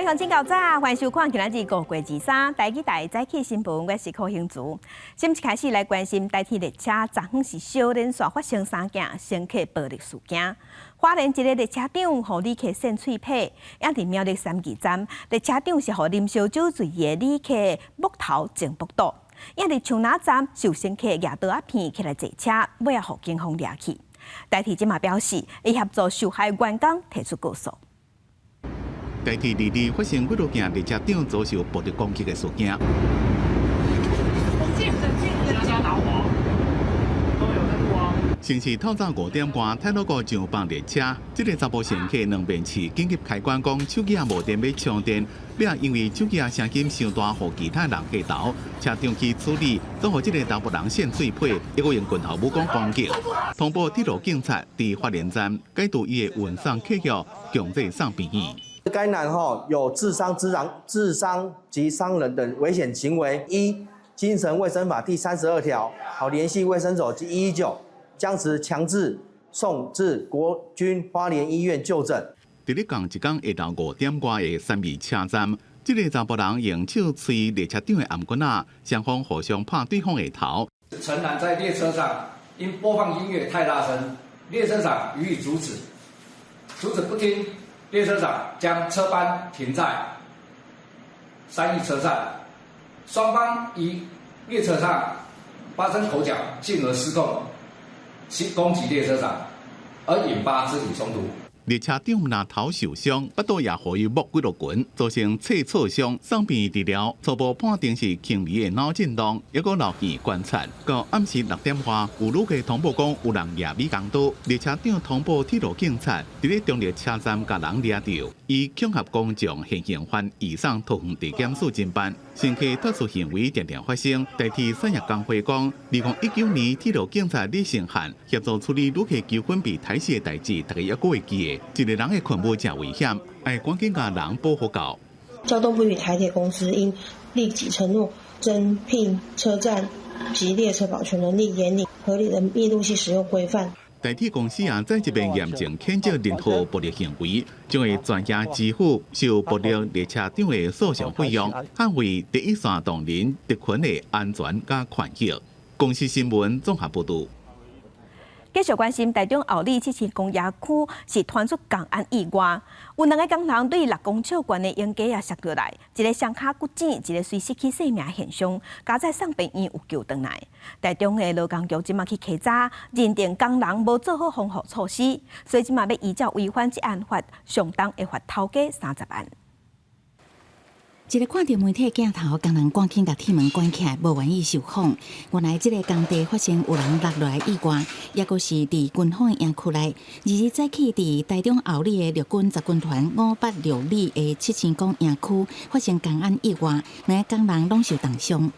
乡警告早，欢迎收看今仔日5月23台记台早起新闻，我是柯兴竹。先一开始来关心台铁列车昨昏是小连续发生3件乘客暴力事件。花莲一个列车长互旅客扇喙皮，也伫苗栗3期站，列车长是互啉烧酒醉的旅客木头前扑倒，也伫树林站受乘客举刀片起来坐车，尾互警方抓去。台铁即马表示，会协助受害员工提出告诉。台铁2日发生几路件列车长遭受暴力攻击的事件。城市透早5点半，泰鲁阁上邦列车，这个查甫乘客两边刺紧急开关讲手机无电要充电，也因为手机声音伤大，互其他人下头，车长去处理，总互这个查甫人扇碎皮，一个用棍头武功攻击。通报铁路警察伫花莲站解读伊的运送客约，强制送病院。该男有致伤及伤人等危险行为，依精神卫生法第32条，联系卫生所及119，将其强制送至国军花莲医院就诊。伫咧讲一天下昼5点外的3义车站，这个查甫人用手捶列车长的颔棍仔，双方互相拍对方的头。陈男在列车上因播放音乐太大声，列车长予以阻止不听。列车长将车班停在3义车站，双方于列车上发生口角，进而失控，攻击列车长，而引发肢体冲突。列车长拿头受伤，腹肚也互伊木几落拳，造成切挫伤，送病治疗。初步判定是轻微的脑震荡，还佫留院观察。到暗时6点外，有旅客通报讲有人举米工刀，列车长通报铁路警察，伫咧中立车站甲人抓着，以恐吓公众现行犯移送桃园地检署侦办。乘客特殊行为常常发生，代替产业工会讲，2019年铁路警察李成汉协助处理旅客纠纷被抬死的代志，大家还佫会记的。一个人的困无真危险，要赶紧把人保护到。交通部与台铁公司应立即承诺增聘车站及列车保全能力，严拟合理的密录器使用规范。台铁公司也在这边严正谴责任何暴力行为，将会专业支付受暴力列车长的诉讼费用，捍卫第一线同仁特群的安全甲权益。公司新闻综合报道。继续关心台中后里7期工业区是传出公安意外，有2个工人对6公尺悬的烟架摔落来，一个双脚骨折，一个随失去性命现象，加在送病院有救回来。台中的劳工局即马去稽查，认定工人无做好防护措施，所以即马要依照违反这案法，上重会罚头家30万。一个看到媒体镜头，工人赶紧把铁门关起来，无愿意受访。原来这个工地发生有人落落来意外，也阁是伫军方的营区内。2日早起，伫台中后里的陆军集军团586里的7000公营区发生公安意外，2个工人拢受重伤。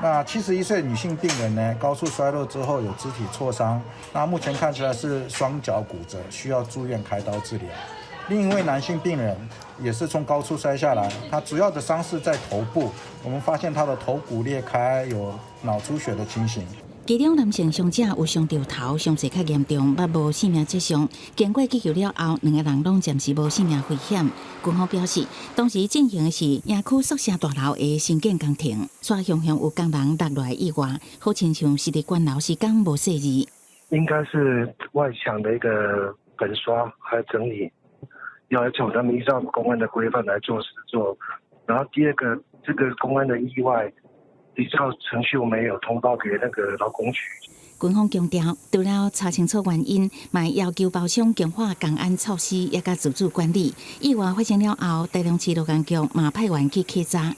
那71岁女性病人呢，高速摔落之后有肢体挫伤，那目前看起来是双脚骨折，需要住院开刀治疗。另一位男性病人也是从高处摔下来，他主要的伤势在头部，我们发现他的头骨裂开，有脑出血的情形。其中男性伤者有伤到头，伤势较严重，目无性命迹象。经过急救了后，2个人拢暂时无性命危险。军方表示，当时进行的是营区宿舍大楼的新建工程，所向有工人落落来意外，好亲像是伫关楼时间无细致。应该是外墙的一个粉刷还有整理。要求他们依照公安的规范来做实作，然后第二个，这个公安的意外，依照程序我们也有通报给那个劳工局。军方强调，除了查清楚原因，嘛要求包厢强化公安措施，也甲自主管理。意外发生了后，台中市劳工局嘛派员去稽查。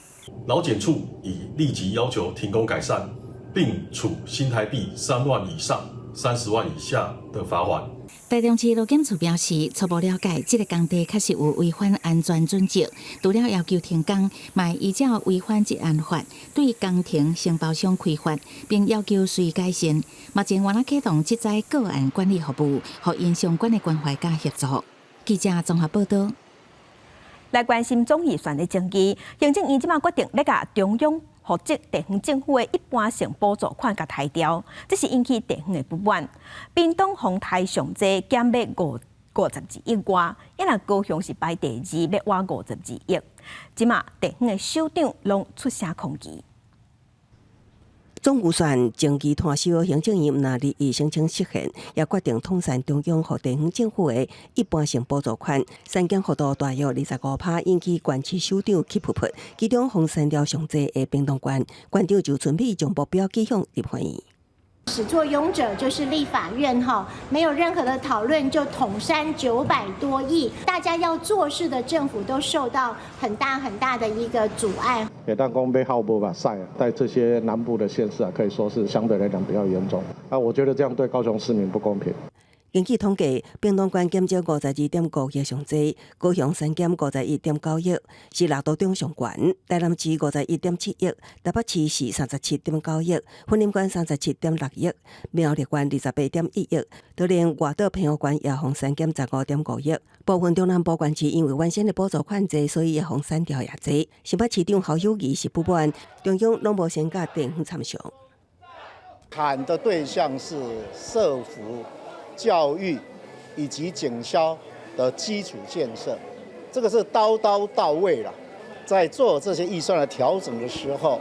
劳检处已立即要求停工改善，并处新台币3万以上30万以下的罚款。台中市劳检处表示，初步了解，这个工地确实有违反安全准则，除了要求停工，嘛依照违反职安法，对工程承包商开罚，并要求予以改善。目前原来启动这载个案管理服务，和因相关的关怀甲协助。记者综合报道。来关心总预算的争议，行政院即马决定要甲中央户籍地方政府的一般性补助款甲抬调，这是引起地方的不满。屏东丰台上济减要52亿外，也若高雄是排第2，要挖52亿。即马地方的首长拢出声抗议。总预算经济摊收，行政院若立意申请实现，也决定统筹中央和地方政府的一般性补助款，三减幅度大约25%，引起县市首长气噗噗。其中风山条上济的屏东县，县长就准备将目标寄向立法院。始作俑者就是立法院哈，没有任何的讨论就统删900多亿，大家要做事的政府都受到很大的一个阻碍。也当讲被耗波把赛在这些南部的县市可以说是相对来讲比较严重。我觉得这样对高雄市民不公平。根据统计，屏东县减少52.5亿上济，高雄3减51.9亿，是6都中上悬；台南市51.7亿，台北市是37.9亿，云林县37.6亿，苗栗县28.1亿，就连外岛澎湖县也封3减15.5亿。部分中南部县市因为原先的补助款济，所以也封删条也济。新北市长侯友宜是不满，中央拢无先甲地方参详。砍的对象是社福、教育以及警消的基础建设，这个是刀到位了。在做这些预算的调整的时候，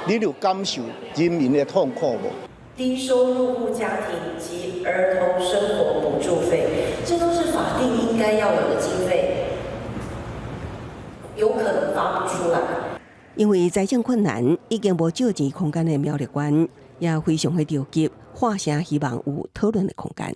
你有感受人民的痛苦吗？低收入户家庭及儿童生活补助费，这都是法定应该要有的经费，有可能发不出来。因为财政困难，已经无借钱空间的苗栗县，也非常的着急，话声希望有讨论的空间。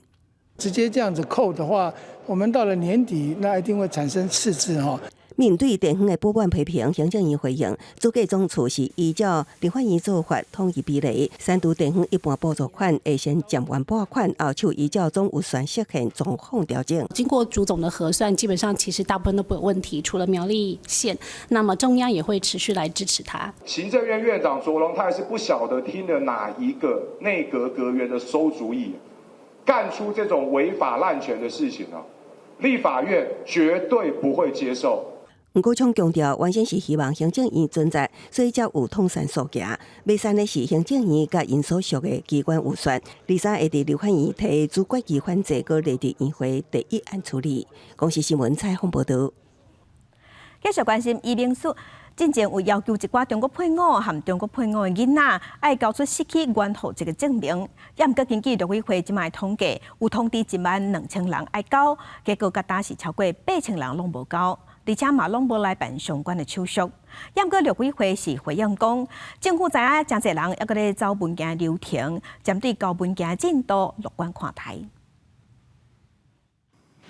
直接这样子扣的话，我们到了年底，那一定会产生赤字哈。面对地方的不满批评，行政院回应，主计总处是依照立法院做法统一比例，三度地方一般补助款会先减完拨款，后就依照总预算实现状况调整。经过朱总的核算，基本上其实大部分都不有问题，除了苗栗县，那么中央也会持续来支持他。行政院院长卓荣泰是不晓得听了哪一个内阁阁员的馊主意，干出这种违法滥权的事情啊！立法院绝对不会接受。郭昌强调，原先是希望行政院存在，所以才有统筹数价。未删的是行政院甲因所属的机关预算。23会伫立法院提主决议反制，搁列伫院会第一案处理。公视新闻采访报道。继续关心移民署。进前有要求一寡中国配偶和中国配偶的囡仔，爱交出失去原户籍的证明。也毋过根据陆委会即卖统计，有通知12000人爱交，结果甲打是超过8000人拢无交，而且嘛拢无来办相关的手续。也毋过陆委会是回应讲，政府知影真侪人还搁咧走文件流程，针对交文件进度乐观看待。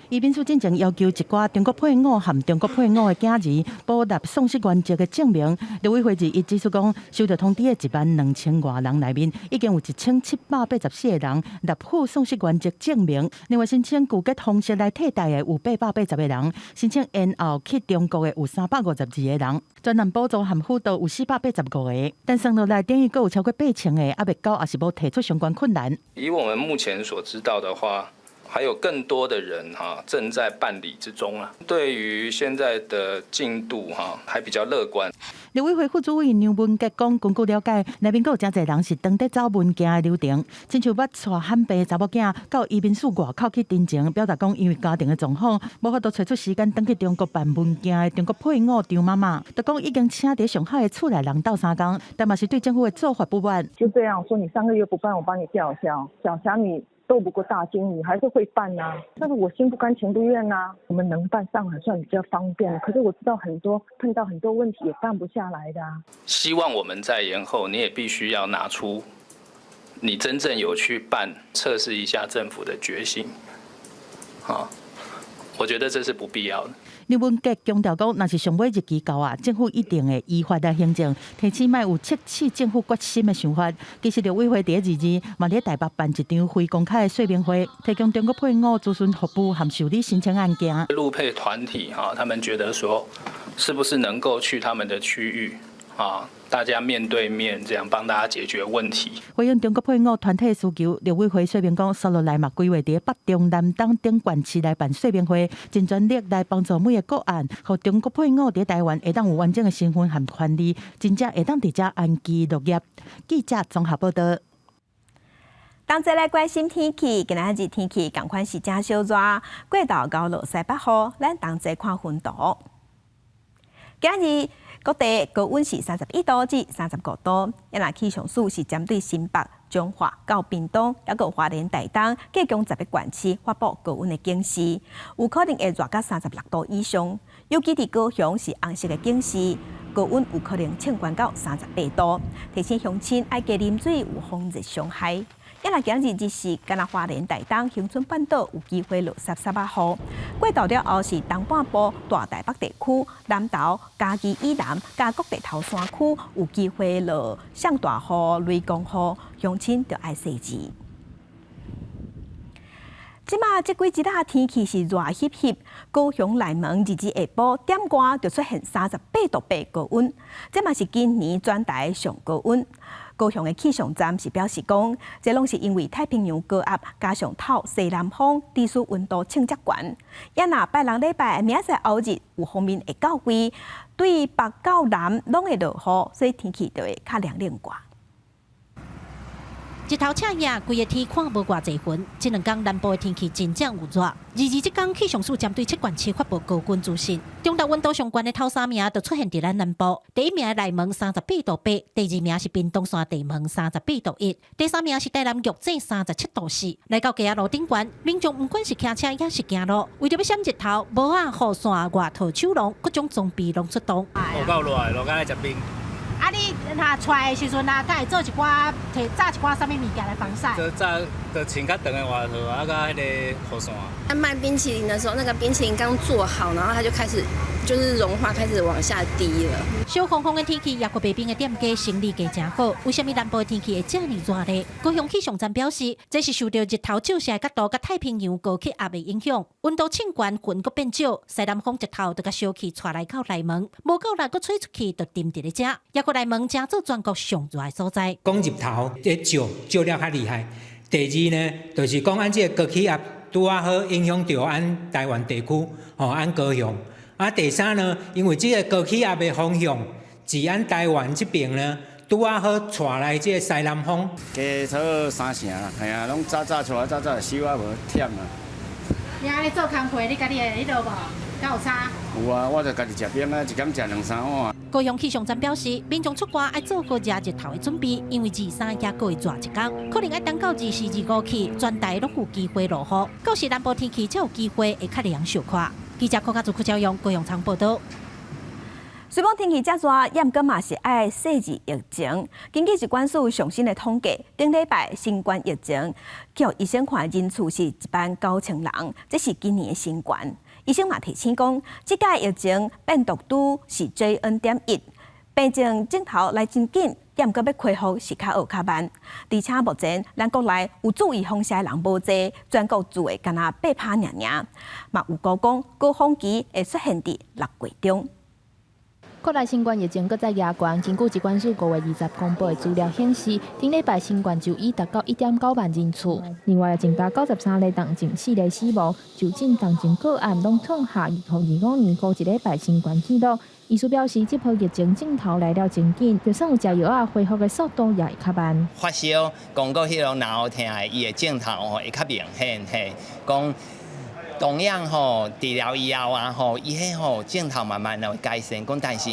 移民署进前要求一寡中国配偶和中国配偶的囝儿补立丧失原籍的证明。陆委会一指出讲，收到通知的12000多人内面，已经有1784个人立付丧失原籍证明。另外申请拒绝方式来替代的有880个人，申请延后去中国的有352个人。专案补助和辅导有485个，但算落来等于还有超过8000个还未交，也是无提出相关困难。以我们目前所知道的话，还有更多的人正在办理之中啊。对于现在的进度还比较乐观。陆委会副主委杨文杰讲，根据了解，内面还有真侪人是当地走文件的流程，亲像捌带罕病查某囝到移民署外口去申请，表达讲因为家庭的状况，无法度找出时间登去中国办文件的中国配偶张妈妈，就讲已经请伫上海的厝内人斗3天，但嘛是对政府的做法不满。就这样说，你3个月不办，我帮你吊销。小霞你斗不过大金，你还是会办啊。但是我心不甘情不愿啊。我们能办上海算比较方便，可是我知道碰到很多问题也办不下来的啊。希望我们在延后，你也必须要拿出你真正有去办，测试一下政府的决心。我觉得这是不必要的。刘文杰强调讲，若是上尾日期到啊，政府一定会依法来行政，提起卖有测试政府决心的想法。其实陆委会第122嘛伫台北办一场非公开的说明会，提供中国配偶咨询服务和受理申请案件。陆配团体他们觉得说，是不是能够去他们的区域大家面对面这样帮大家解决问题。回应中国配偶团体需求，陆委会说明讲，接落来嘛规划伫北中南东等县市来办说明会，尽全力来帮助每个个案，和中国配偶伫台湾会当有完整的身份和权利，真正会当伫遮安居乐业。记者综合报道。同齐来关心天气，今仔日天气同款是正小热，过道到落西北雨，咱同齐看温度。今日各地高温是31度至35度，也那气象署是针对新北、彰化到屏东，还有花莲、台东各共11个县市发布高温的警示，有可能会热到36度以上。尤其伫高雄是红色的警示，高温有可能升悬到38度，提醒乡亲爱加啉水，有防热伤害。也那今日是干那花莲、台东、恒春半岛有机会落38雨。过昼了后是东半部、大台北地区、南投、嘉义以南、甲各地头山区有机会落上大雨、雷公雨，乡亲着爱细致。即马即几日天气是热翕翕，高雄内门日下晡点外就出现38度8高温，即嘛是今年全台上高温。高雄的气象站是表示讲，这拢是因为太平洋高压加上透西南风，地区温度称则悬。也若拜六礼拜明仔后日有方面会较贵，对北到南拢会落雨，所以天气就会较凉冷寡。日头赤夜，规个天看无偌济云。这两天南部的天气真正有热。这天气象署针对7县市发布高温资讯，中昼温度上悬的头3名就出现伫咱南部。第1名的内门38度8，第2名是屏东山地门38度1，第3名是台南玉井37度4。来到嘉义路顶悬，民众不管是骑车也是行路，为着要闪日头，无啊雨伞、外套、手笼，各种装备拢出动。雨够热，落甲来食冰。啊，你若出来的时阵啊，敢会做一寡摕炸一寡啥物物件来防晒？做炸就穿较长的外套啊，甲迄个雨伞。在卖冰淇淋的时候，那个冰淇淋刚做好，然后它就开始就是融化，开始往下滴了。小风风的天气，也过北冰的店家生意价真好。为什么南部的天气会这么热呢？高雄气象站表示，这是受到日头照射的角度甲太平洋高气压的影响，温度升悬，云阁变少，西南风一头就甲小气带来到内门，无够力阁吹出去，就沉伫咧遮。也过内门正做全国上热的所在。讲日头咧照了较厉害。第二呢，就是讲咱这个高气压拄啊好影响到咱台湾地区，咱高雄。啊，第三呢，因为这个高气压的方向是咱台湾这边呢，拄啊好带来这个西南风。加差3成啦，系啊，拢早出来，早收啊，无忝啊。你安尼做工课，你家己会迄落无？敢有差？有啊，我就家己食冰啊，一天食2-3碗。高雄气象站表示，民众出外爱做好热日头的准备，因为23也过会热一天，可能爱等到24、25起，全台拢有机会落雨。到时南部天气才有机会会较凉小可。记者柯家族赵阳高雄场报道。虽讲天气遮热，也毋过嘛是爱细致疫情。根据疾管署上新的统计，顶礼拜新冠疫情去互医生看人次是19000人，这是今年的新高。医生嘛提醒讲，即届疫情病毒株是 JN.1， 病情镜头来真紧，也毋过要恢复是较学较慢。而且目前咱国内有注意风险的人无济，全国住的敢若8%尔。嘛有估讲高峰期会出现伫6月中。国内新冠疫情搁再压悬，根据疾管署5月20公布的资料显示，顶礼拜新冠就医达到1.9万人次。另外，193例重症，4例死亡，就诊重症个案拢创下2025年过一礼拜新冠纪录。医师表示，这波疫情镜头来了真紧，就算有食药啊，恢复的速度也会较慢。发烧，讲到迄种脑痛的，伊的镜头会较明显嘿，讲。同样治疗以后啊伊迄镜头慢慢会改善，讲但是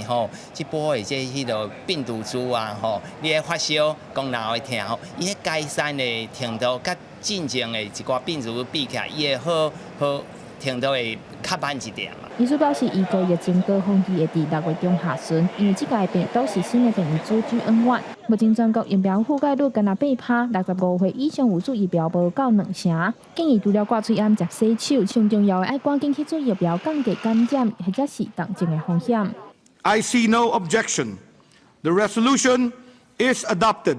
这波的迄个病毒株啊你的发烧，讲脑会痛伊迄改善的程度，甲进前的一寡病毒比起来，伊的好程度会较慢一点嘛。医师表示，预估疫情高峰期会伫6月中下旬，因为这届病毒是新的变异株 JN.1。目前全国疫苗覆盖率敢若8%，65岁以上有注疫苗无到2成。建议除了挂嘴暗、食洗手，上重要的爱赶紧去做疫苗，降低感染或者是重症的风险。I see no objection. The resolution is adopted.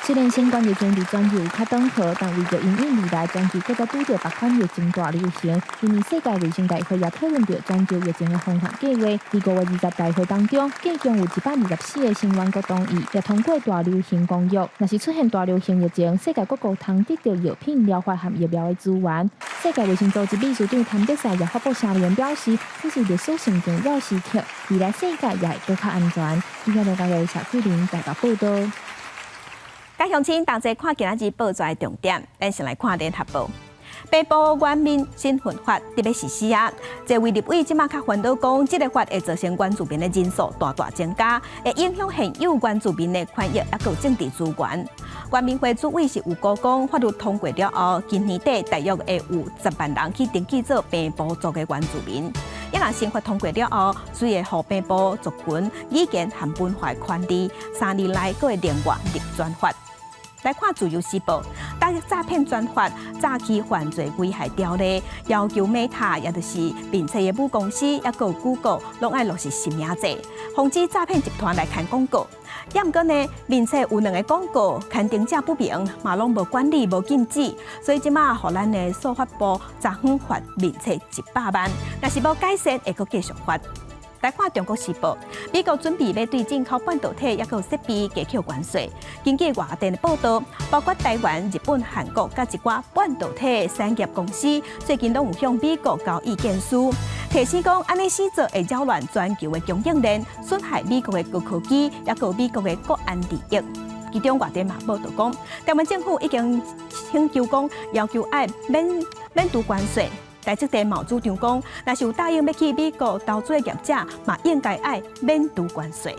虽然新冠疫情伫全球有较缓和，但为着因应未来全球搁再拄着别款疫情大流行，今年世界卫生大会也讨论着全球疫情的防范计划。伫5月20大会当中，计共有124个成员国同意，也通过大流行公约。若是出现大流行疫情，世界各国通得到药品、疗法和疫苗的资源。世界卫生组织秘书长谭德赛也发布声明表示，这是历史性重要时刻，未来世界也会更较安全。以下两个小区林台报报道。甲乡亲同齐看今仔日报纸的重点，咱先来看联合报。北部原民身份法特别实施啊，这位立委即马较烦恼讲，这个法会造成原住民的人数大大增加，会影响现有原住民的权益，也有政治资源。原民会主委是有高讲，法律通过了后，今年底大约会有10万人去登记做平埔族的原住民。一若新法通过了后，随会互平埔族群语言和文化权利3年内佫会另外立专法。来看自由时报，大诈骗专法、诈欺犯罪危害条例，要求Meta也就是并且的母公司，也有 Google， 拢爱落实新名制，防止诈骗集团来看广告。也毋过呢，并且有2个广告刊登者不明，嘛拢无管理、无禁止，所以即马互咱的司法部昨昏罚并且100万，若是无改善，会佫继续罚。来看中国时报，美国准备要对进口半导体也有设备加扣关税。根据外电的报道，包括台湾、日本、韩国甲一寡半导体产业公司，最近拢有向美国交意见书，提醒讲安尼施做会扰乱全球的供应链，损害美国的高科技，也有美国的国安利益。其中外电嘛报道讲，台湾政府已经请求讲要求爱免除关税。台积电嘛主张讲，若是有答应要去美国投资的业者，嘛应该爱免除关税。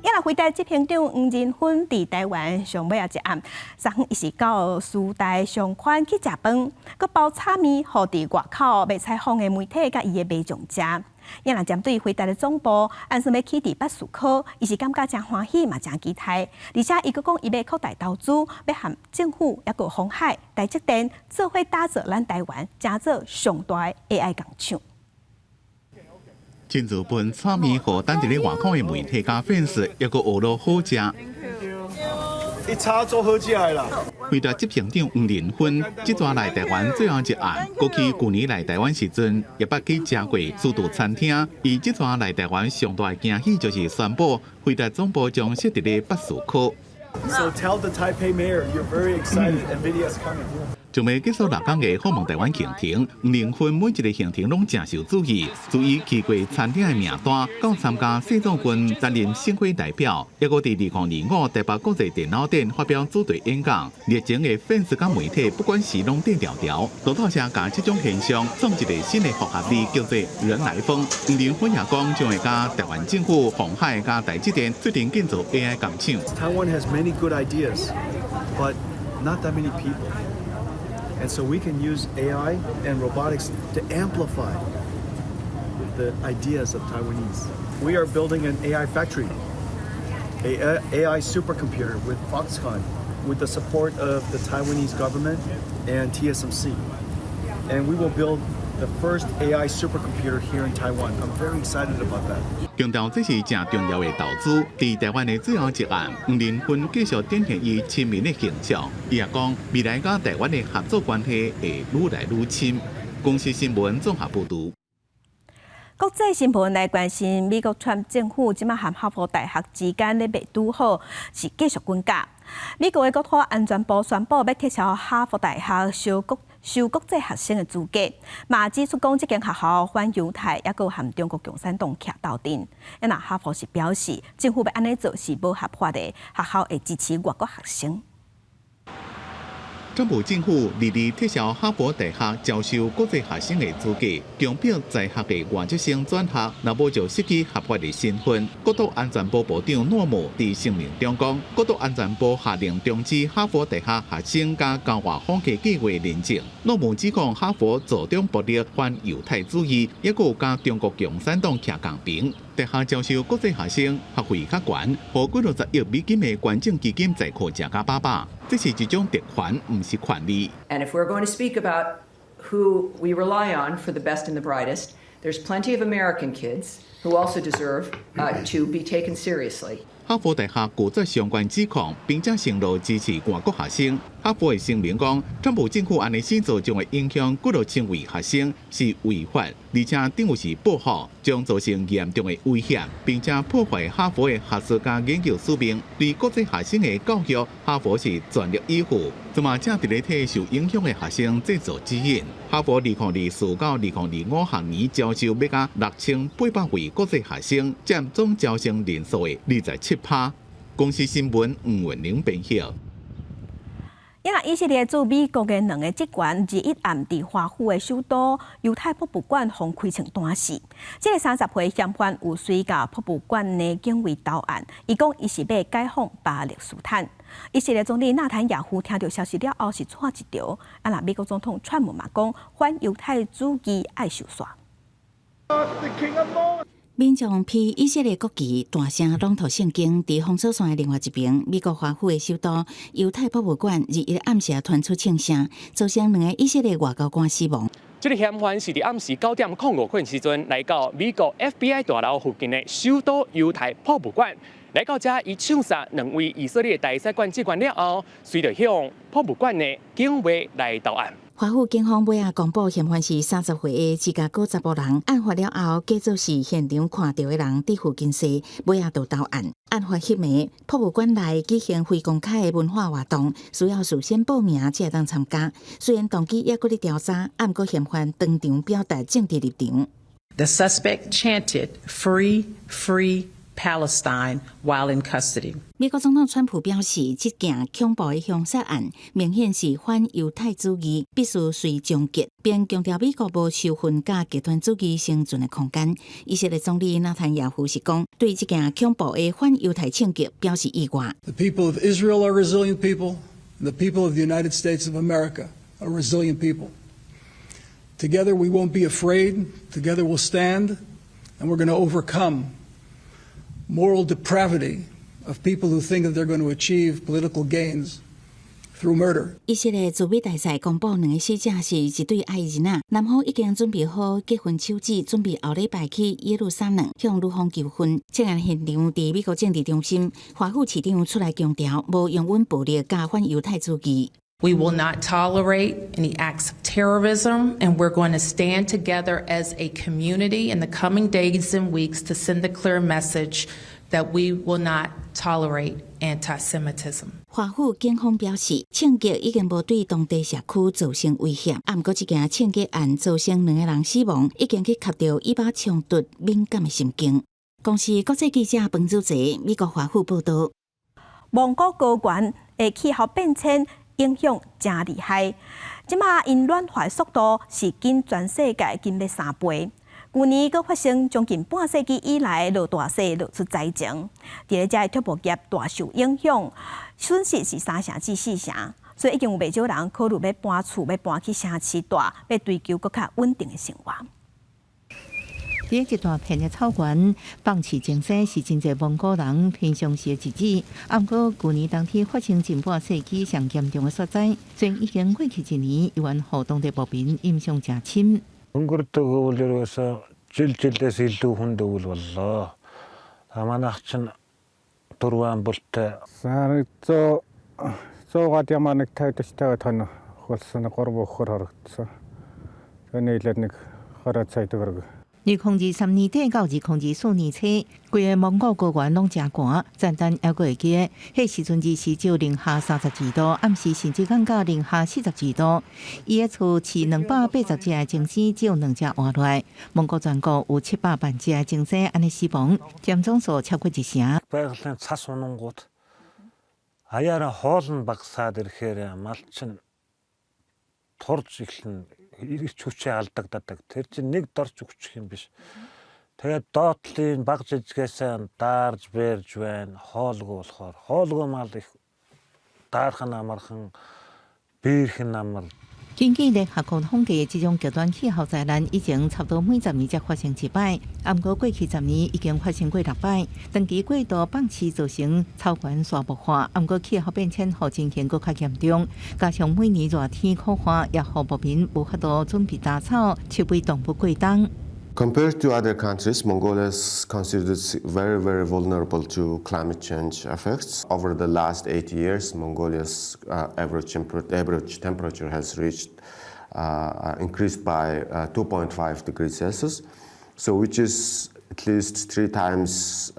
也若回答执行长黄仁勋伫台湾上尾一暗，昨昏伊是到师大上款去食饭，佮包炒面，互伫外口被采访的媒体甲伊的迷众食。也若针对回答的总部，按算要起伫8事科，伊是感觉真欢喜嘛，真期待。而且伊佫讲，伊要扩大投资，要和政府也佮鸿海、台积电做伙打造咱台湾，成做上大的 AI 工厂。真日本炒面，互等一个外口的媒体加粉丝，也佮学落好食。一炒做好食的啦。回答执行长黄仁勋，这段来台湾最后一案，过去旧年来台湾时阵，也捌去食过速度餐厅。伊这段来台湾上大的惊喜就是宣布，回答总部将设伫咧8事科。So tell the Taipei mayor you're very excited. NVIDIA's coming. 从未结束6天的访问台湾行程，黄仁勋每一个行程拢真受注意，从伊去过餐厅的名单，到参加世宗军担任省会代表，抑搁伫2025台北国际电脑展发表主题演讲。热情的粉丝甲媒体，不管是拢顶条条，路透社甲这种现象创一个新的复合字，叫做“人来疯”。黄仁勋也讲，将会甲台湾政府、鸿海甲台积电决定建造 AI 工厂。Taiwan has many good ideas, but not that many people. And so we can use AI and robotics to amplify the ideas of Taiwanese. We are building an AI factory, an AI supercomputer with Foxconn, with the support of the Taiwanese government and TSMC. And we will build the first AI supercomputer here in Taiwan. I'm very excited about that. 强调这是正重要的投资。伫台湾的最后一案，黄仁勋继续展现伊亲民的形象。伊也讲，未来甲台湾的合作关系会愈来愈亲。公司新闻综合报道。国际新闻来关心，美国川普政府即马和哈佛大学之间咧未拄好，是继续滚价。美国的国土安全部宣布要撤销哈佛大学收国际学生的资格，嘛指出讲，这间学校反犹太，也佮和中国共产党徛斗阵。因那哈佛是表示，政府要安尼做是无合法的，学校会支持外国学生。川普政府日撤销哈佛大学招收国际学生的资格，强迫在学的外籍生转学，若无就失去合法的身份。国土安全部部长诺姆伫声明中讲，国土安全部下令终止哈佛大学学生加交换访客计划认证。诺姆指控哈佛助长暴力反犹太主义，也有甲中国共产党徛共边。大学招收国际学生学费较悬，和几60亿美金的捐赠基金在库食甲饱饱。这是一种特权，唔是权利。And if we're going to speak about who we rely on for the best and the brightest, there's plenty of American kids who also deserve to be taken seriously. 哈佛大学拒绝相关指控，并且承诺支持外国学生。哈佛的声明讲，川普政府安尼施做将会影响几60位学生，是违法，而且等于是报复，将造成严重的威胁，并且破坏哈佛的学术加研究使命。对国际学生的教育，哈佛是全力以赴。怎么正伫咧替受影响的学生制作指引？哈佛2024到2025学年招收要甲6800位国际学生，占总招生人数的27%。公司新闻黄文玲编写。因为以色列驻美国的两个职员21暗伫华府的首都犹太博物馆放开枪弹死。这个30岁嫌犯有随甲博物馆内警卫投案，伊讲伊是要解放巴勒斯坦。以色列总理纳坦雅胡听到消息了后是错一条，那美国总统川普嘛讲反犹太主义爱受刷。民众披以色列国旗，大声朗读圣经。伫封锁线的另外一边，美国华府的首都犹太博物馆21暗时传出枪声，造成2个以色列外交官死亡。这个嫌犯是伫暗时9:05分时阵来到美国 FBI 大楼附近的首都犹太博物馆。来到这，伊枪杀2位以色列大使馆职员了后，随着向博物馆内警卫来投案。华府警方尾仔公布，嫌犯是30岁的芝加哥查甫人。案发了后，假作是现场看到的人伫附近说，尾仔就投案。案发迄暝，博物馆内举行非公开的文化活动，需要事先报名才会当参加。虽然动机也搁咧调查，不过嫌犯当场表达政治立场。The suspect chanted "Free, free." Palestine while in custody. 美国总统川普表示，这件恐怖的凶杀案明显是反犹太主义，必须随终结，并强调美国无受份甲极端主义生存的空间。以色列总理纳坦雅胡是讲，对这件恐怖的反犹太枪击表示意外。The people of Israel are resilient people, and the people of the United States of America are resilient people. Together we won't be afraid. Together we'll stand, and we're going to overcome moral depravity of people who think that they're going to achieve political gains through murder. 以色列驻美大使公布2个死者是一对爱人仔，男方已经准备好结婚手指，准备后礼拜去耶路撒冷向女方求婚。这案现场伫美国政治中心，华府市长出来强调，无用稳暴力加反犹太主义。We will not tolerate any acts of terrorism, and we're going to stand together as a community in the coming days and weeks to send a clear message that we will not tolerate anti-Semitism. 华府警方表示，枪击已经无对当地社区造成威胁。不过，这件枪击案造成2个人死亡，已经去吸到以巴冲突敏感的神经。公司国际记者彭祖哲，美国华府报道。蒙古高原的气候变迁影响真厉害，即马因暖化速度是紧全世界近要3倍。去年阁发生将近半世纪以来落大雪落出灾情，伫咧遮畜牧业大受影响，损失是3成至4成，所以已经有袂少人考虑要搬厝，要搬去城市住，要追求更较稳定的生活。伫一大片的草原，放弃种植是真侪蒙古人平常时的日子。不过，去年冬天发生近半世纪上严重的雪灾，虽然已经过去1年，依然互当地牧民影响真深。өнгөрдөг үйл ерөөсөө жил-жилээс илүү хүнд өвөл боллоо. Манайх чинь 4 амбултай. Зуугаад ямар нэг 50-40 тонн болсон 3 өхөр хорогдсон. Нийлээд нэг 20 сая төгрөг. 2023年底到2024年初，规个蒙古高原拢真寒，简单还过会记个。迄时阵日时只有零下32度，暗时甚至降到零下42度。伊个厝饲280只的精生只有2只活落来。蒙古全国有700万只的精生安尼死亡，占总数超过1成。Байгалийн цас унангууд аяараа хоол нь багасаад ирэхээр мал чинь турж эхлэн ирэх хүчээ алдагддаг. Тэр чинь нэг дорж өгчих юм биш. Тэгээд доотлын баг жижигээс даарж бэрж байна. Хоолгүй болохоор хоолгүй мал их даархан амархан биерхэн амар. 根据联合国统计，这种极端气候灾难已经差不多每10年才发生1摆，不过过去10年已经发生过6摆。长期过度放弃造成草原沙漠化，不过气候变迁和情形更加严重，加上每年热天酷热，也让牧民无法度准备打草，储备动物过冬。 Compared to other countries, Mongolia is considered very, very vulnerable to climate change effects. Over the last 80 years, Mongolia's average temperature has reached increased by 2.5 degrees Celsius, so which is at least 3 times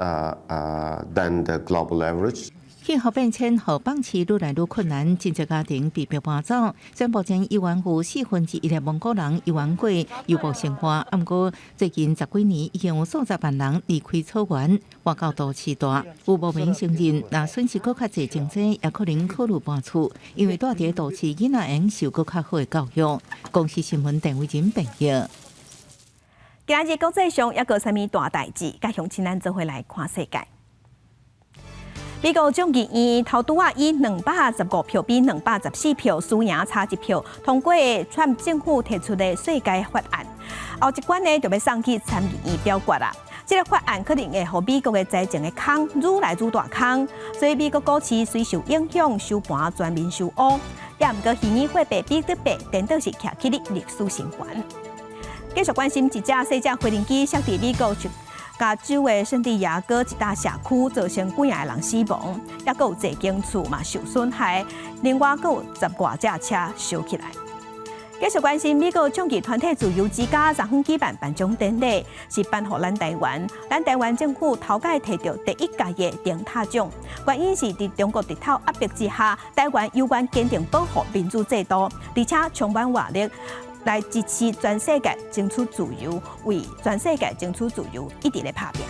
than the global average. 气候变迁和放弃愈来愈困难，真侪家庭被迫搬走。虽目前游玩有1/4的蒙古人游玩过游牧生活，不过最近10几年已经有数十万人离开草原，搬到都市大。有牧民承认，若损失搁较侪经济，也可能考虑搬厝，因为住伫都市囡仔用受搁较好的教育。公视新闻陈伟仁报道。今日国际上还有啥物大代志？甲乡亲咱做伙来看世界。美国众议院头拄仔以215票比214票输赢差1票，通过川普政府提出的税改法案。后一关呢就要送去参议院表决啦。这个法案可能会让美国的财政的坑愈来愈大坑，所以美国股市虽受影响，收盘全面收乌。也毋过，虚拟货币比特币颠倒是徛起历史新高。继续关心一架细只飞行机摔伫美国加州的圣地亚哥一大社区，造成几个人死亡，也有侪间厝嘛受损害，另外还有10多架车烧起来。继续关心美国创意团体自由之家昨昏举办颁奖典礼，是颁予咱台湾。咱台湾政府头届摕到第1届的灯塔奖，原因是伫中国日头压迫之下，台湾有关坚定保护民主制度，而且充满活力。来支持全世界争取自由，为全世界争取自由一直咧打拼。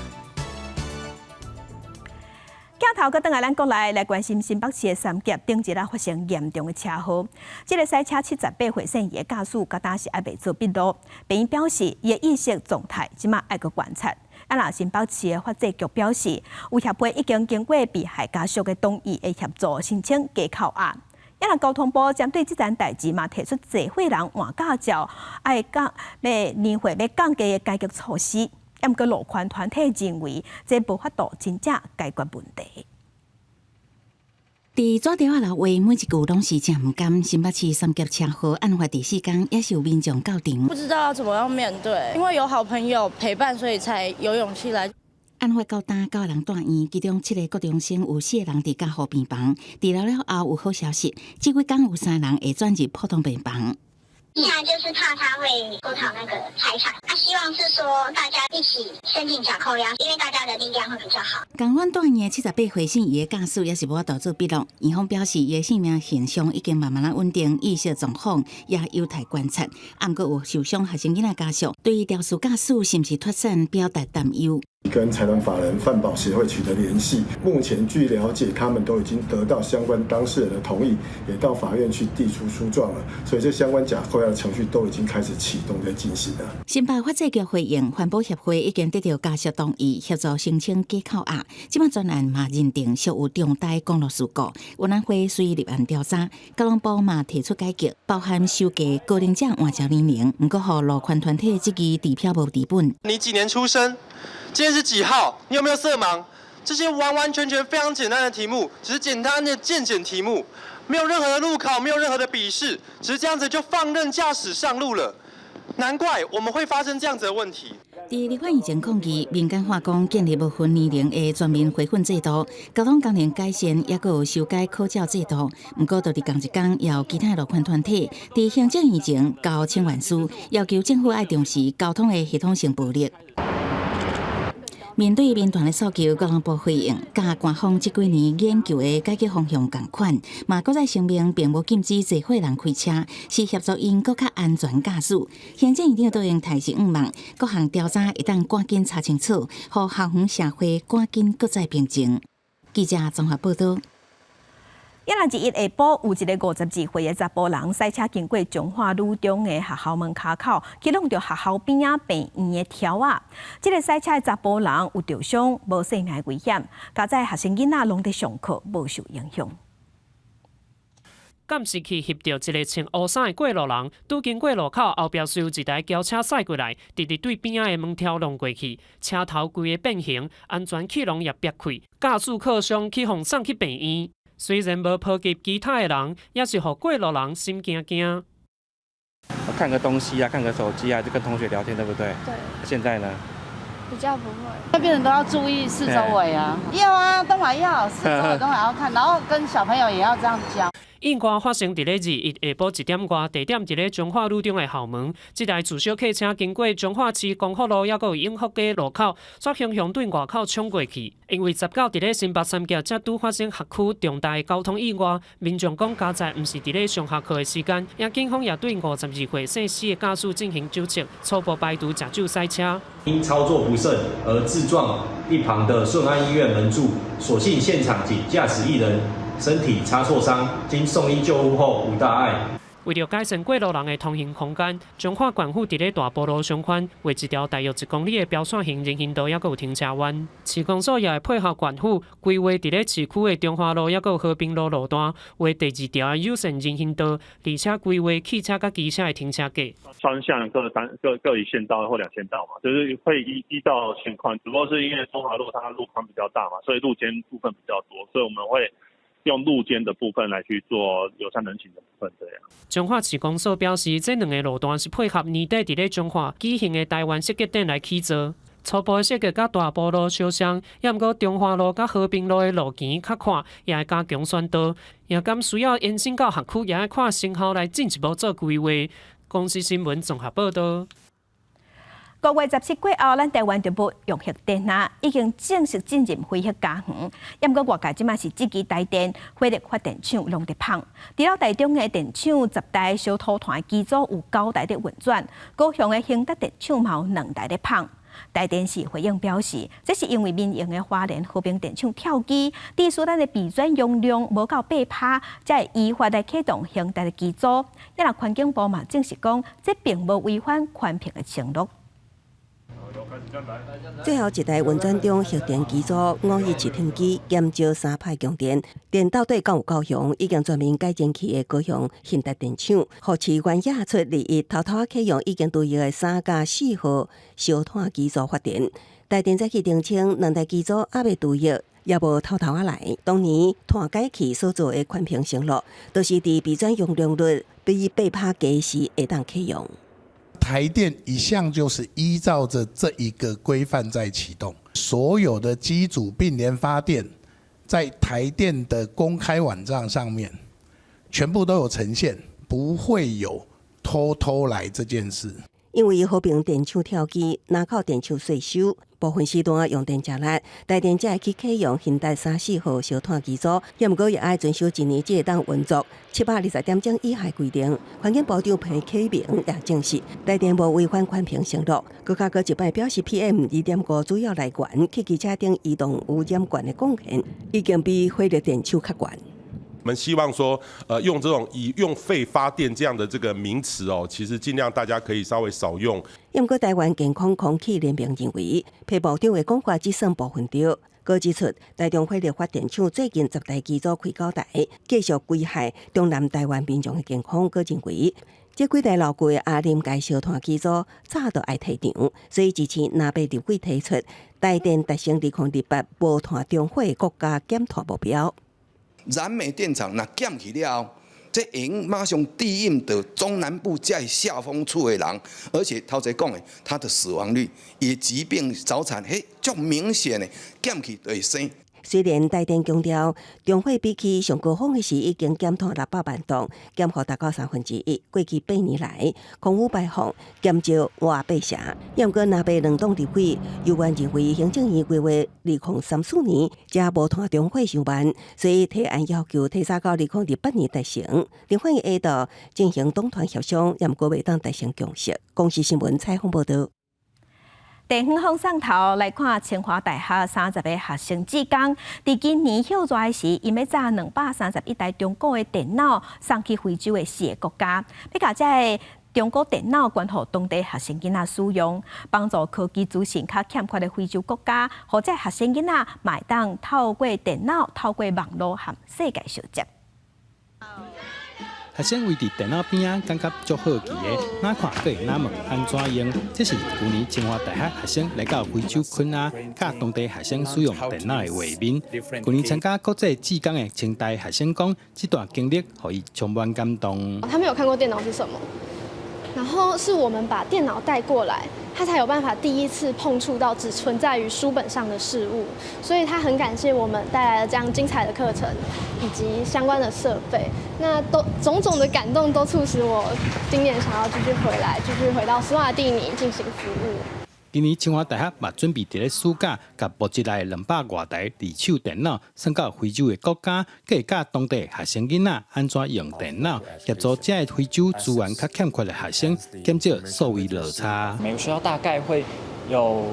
镜头搁倒来咱国内来关心新北市的三峡顶一日发生严重的车祸，这个赛车78岁姓叶驾驶，到当时还未做笔录，病院表示伊的意识状态即马爱搁观察。那新北市的法制局表示，有协会已经经过被害家属的同意的协助，申请加扣押。也交通部针对这件代志嘛，提出侪岁人换驾照，要年岁要降低的改革措施。也毋过路权团体认为，这无法度真正解决问题。伫纸条啊，话每一句拢是真唔甘。新北市三峡车祸案发第4天，也是有民众到场。不知道要怎么样面对，因为有好朋友陪伴，所以才有勇气来。案发到9个人住院，其中7个高中生，有4个人伫加护病房。治疗了后有好消息，这几天有3人会转入普通病房。现在就是怕他会沟讨那个财产，希望是说大家一起申请假扣押，因为大家的力量会比较好。共款住院的78岁姓叶驾驶也是无法度做笔录，院方表示伊的性命现象已经慢慢稳定，意识状况也有待观察。不过有受伤学生囡仔家属对于肇事驾驶是不是脱产表达担忧。跟财团法人犯保协会取得联系，目前据了解，他们都已经得到相关当事人的同意，也到法院去递出诉状了，所以这相关假扣押的程序都已经开始启动在进行了。新北法制局回应，环保协会已经得到家属同意协助申请假扣押，这摆专案嘛认定属有重大公路事故，委员会随立案调查，交通部嘛提出改革，包含收价高龄者换照年龄，不过互路权团体这支底票无底本。你几年出生？今天是几号？你有没有色盲？这些完完全全非常简单的题目，只是简单的健检题目，没有任何的路考，没有任何的笔试，只是这样子就放任驾驶上路了。难怪我们会发生这样子的问题。伫立法院前抗议，民间化工建立无分年龄的全面回训制度，交通工程改善，也有修改考照制度。不过，就伫同一天，也有其他路权团体伫行政院前交请愿书，要求政府爱重视交通的系统性暴力。面对民团的诉求，交通部回应，甲官方这几年研究的改革方向同款，嘛搁再声明并无禁止坐伙人开车，是协助因搁较安全驾驶。行政院长都用台式望，各项调查一旦赶紧查清楚，互校园社会赶紧搁再平静。记者综合报道。一日下晡，有一个52岁的查甫人赛车经过中华女中的学校门口，去弄到学校边仔病院的条啊。这个赛车的查甫人有受伤，无生命危险。加在学生囡仔拢在上课，无受影响。监视器翕到一个穿乌衫的过路人，拄经过路口后，壁是有一台轿车驶过来，直直对边仔的门条弄过去，车头规个变形，安全气囊也裂开，驾驶靠伤去互送去病院。虽然无波及其他的人，也是互过路人心惊惊。看个东西啊，看个手机啊，就跟同学聊天，对不对？对。现在呢？比较不会。那边人都要注意四周围啊。要啊，当然要，四周围都还要看，然后跟小朋友也要这样教。意外发生伫咧2日下晡1点外，地点伫咧彰化路中的后门。这台自小客车经过彰化市光复路，还有永福街路口，却向对外口冲过去。因为19伫咧新北三甲才拄发生辖区重大交通意外，民众讲加载毋是伫咧上下课的时间，也警方也对52岁姓施的驾驶进行纠测，初步排除假酒塞车。因操作不慎而自撞一旁的顺安医院门柱，所幸现场仅驾驶1人身体擦挫伤，经送医救护后无大碍。为了改善过路人的通行空间，彰化管府伫咧大埔路上宽画一条大约1公里的标线型人行道，还有停车弯。市公所也会配合管府规划伫咧市区的中华路，还有和平路路段为第2条的优先人行道，而且规划汽车甲机车的停车格。双向各一线道或2线道嘛，就是会依照情况，只不过是因为中华路它路宽比较大嘛，所以路肩部分比较多，所以我们会用路肩的部分来去做友善人行的部分，这样。彰化市公所表示，这2个路段是配合年底伫咧彰化举行的台湾设计展来起造。初步的设计甲大埔路相像，也毋过中华路甲和平路的路权较宽，也会加强宣导，也敢需要延伸到辖区，也会看成效来进一步做规划。公司新闻综合报道。5月17过后，咱台湾就要用核电啊，已经正式进入非核家园。也毋过外界即卖是积极台电火力发电厂拢伫碰。除了台中的电厂10台小土团机组有9台伫运转，高雄的兴达电厂嘛有2台伫碰。台电是回应表示，这是因为民营的花莲和平电厂跳机，致使咱的备转容量无够8%，才会依法来启动兴达的机组。也若环境部嘛证实讲，这并无违反环评的承诺。最后一台运转中核电机组5日1天机减少3派强电，电到底敢有够用？已经全面改进去的高雄兴达电厂，后市原野出利益偷偷启用已经对的3+4号小碳机组发电。台电早起澄清，2台机组还未对役，也无偷偷来。当年碳改器所做的环评承诺，都是伫备转容量率比8%低时会当启用。台电一向就是依照着这一个规范在启动，所有的机组并联发电在台电的公开网站上面全部都有呈现，不会有偷来这件事。因为和平电厂跳机，南口电厂税收部分时段用电较力，台电才会去启用兴达3、4号小碳机组，也毋过也爱遵守1年才会当运作720点钟以下规定。环境部长彭启明也证实，台电无违反环评承诺。搁一摆表示 PM2.5 主要来源去汽车顶移动污染源的贡献，已经比火力电厂较悬。我们希望说，用这种用废发电这样的这个名词哦，其实尽量大家可以稍微少用。不过台湾健康空气联盟认为，皮部长的讲法只算部分对。佮指出，台中火力发电厂最近10台机组开9台，继续危害中南台湾民众的健康。佮认为，这几台老旧的阿林街小碳机组早就爱退场，所以支持南北立委提出台电达成2028无碳中火的国家减碳目标。燃煤电厂若减去了后，这应马上地应到中南部在下风处的人，而且头先讲的，他的死亡率、也疾病早产，足明显的减去就会生。虽然台电强调，中火比起上高峰的时已经减碳600万吨，减幅达到1/3。过去8年来，空污排放减少活8成。不过南北2党立委有关认为，行政院规划2034年才无碳中火上班，所以提案要求提早到2028年达成。另外下道进行党团协商，不过未当达成共识。公视新闻采访报道。地方风送头来看清华大学30个学生志工，伫今年休抓时，因要载231台中国的电脑送去非洲的4个国家，要甲这个中国电脑捐予当地学生囡仔使用，帮助科技资讯较欠缺的非洲国家，或者学生囡仔买当透过电脑、透过网络和世界相接。学生围伫电脑边啊，感觉足好奇的，哪看佫会哪问安怎用？这是去年清华大学学生来到非洲肯亚，甲当地学生使用电脑的画面。去年参加国际志工的清大学生讲，这段经历让伊充满感动。他没有看过电脑是什么，然后是我们把电脑带过来，他才有办法第一次碰触到只存在于书本上的事物。所以他很感谢我们带来了这样精彩的课程以及相关的设备。那种种的感动都促使我今年想要继续回到斯瓦蒂尼进行服务。今年清华大学嘛准备伫咧暑假，甲布置来200多台二手电脑送到非洲的国家，佮教当地学生囡仔安怎用电脑，协助这非洲资源较欠缺的学生减少数位落差。每个学校大概会有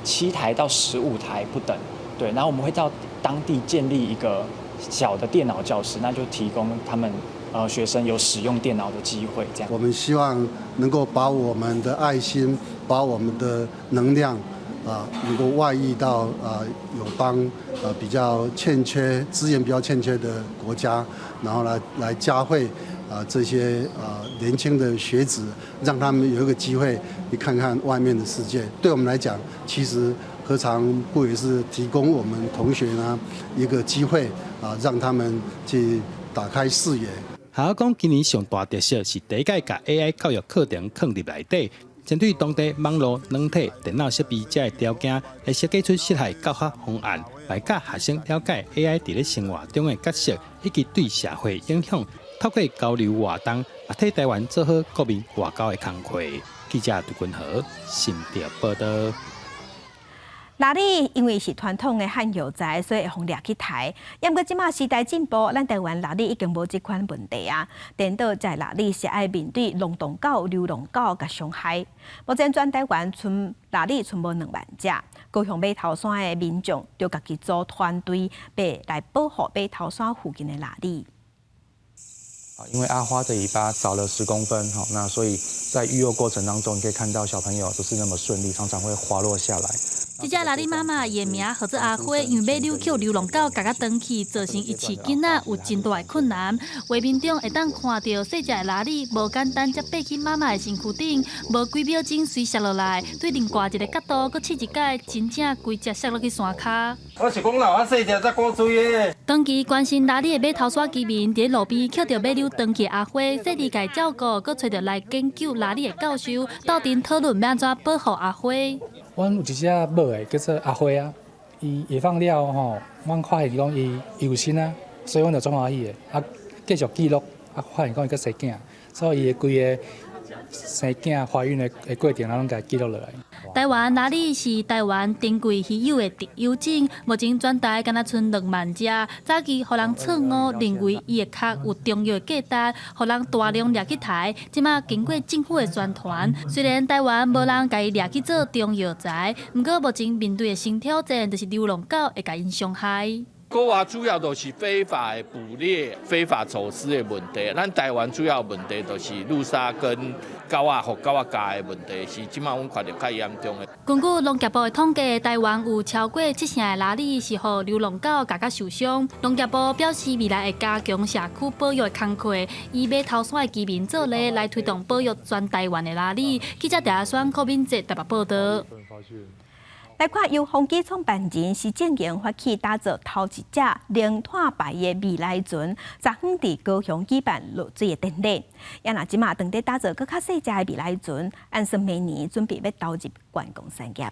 7台到15台不等，对，然后我们会到当地建立一个小的电脑教室，那就提供他们学生有使用电脑的机会。这样，我们希望能够把我们的爱心，把我们的能量能够外溢到友邦比较欠缺资源比较欠缺的国家，然后来嘉惠这些年轻的学子，让他们有一个机会去看看外面的世界。对我们来讲，其实何尝不也是提供我们同学呢一个机会让他们去打开视野。校讲今年上大特色是第一届把 AI 教育课程放入内底，针对当地网络、软体、电脑设备这个条件，来设计出适合教学方案，来教学生了解 AI 在咧生活中的角色以及对社会影响。透过交流活动，也替台湾做好国民外交的工作。记者杜君和新竹报道。拉力因为是传统的汉药材，所以会互掠去台。不过即马时代进步，咱台湾拉力已经无即款问题啊。颠倒在拉力是爱面对龙洞狗、流浪狗甲伤害。目前全台湾拉力存无2万只。高雄码头山的民众就家己组团队，来保护码头山附近的拉力。因为阿花的尾巴少了10公分，那所以在育幼过程当中，你可以看到小朋友不是那么顺利，常常会滑落下来。这只拉力妈妈伊的名叫做阿花，因为要扭扣流浪狗，甲甲登去，造成伊饲囡仔有真大的困难。画面中会当看到细只的拉力，无简单才爬去妈妈的身躯顶，无几秒钟随摔落来，对另外一个角度，佮试一摆，真正规只摔落去山骹。我是讲老啊细只才鼓吹的。长期关心拉力的码头山居民，伫路边捡到马溜登去阿花，细致家照顾，佮找着来研究拉力的教授，斗阵讨论要安怎保护阿花。阮有一只猫的叫做阿花啊，伊下放了吼，阮发现讲伊有心啊，所以阮就足欢喜的，继续记录，发现讲伊个生囝，所以伊的规个生囝怀孕的过程，咱拢甲记录落来。台湾拉力是台湾珍贵稀有的特有种，目前全台敢若剩2万只。早期互人错误认为伊的壳有重要的价值，互人大量掠去台。即马经过政府的宣传，虽然台湾无人甲伊掠去做中药材，不过目前面对的新挑战就是流浪狗会甲因伤害。国外主要都是非法的捕猎、非法走私的问题。咱台湾主要问题就是路杀跟狗仔互狗仔咬的问题，是即马阮看到较严重的。根据农业部的统计，台湾有超过7成的拉力是互流浪狗甲受伤。农业部表示，未来会加强社区保育的工作，以码头山的居民做例来推动保育全台湾的拉力。记者陈选柯敏哲台北报道。来看由风机创办人施正英发起打造头一只零碳排的未来船，昨昏伫高雄举办落水的典礼。也若即马当地打造更较细只的未来船，按算明年准备要投入观光产业。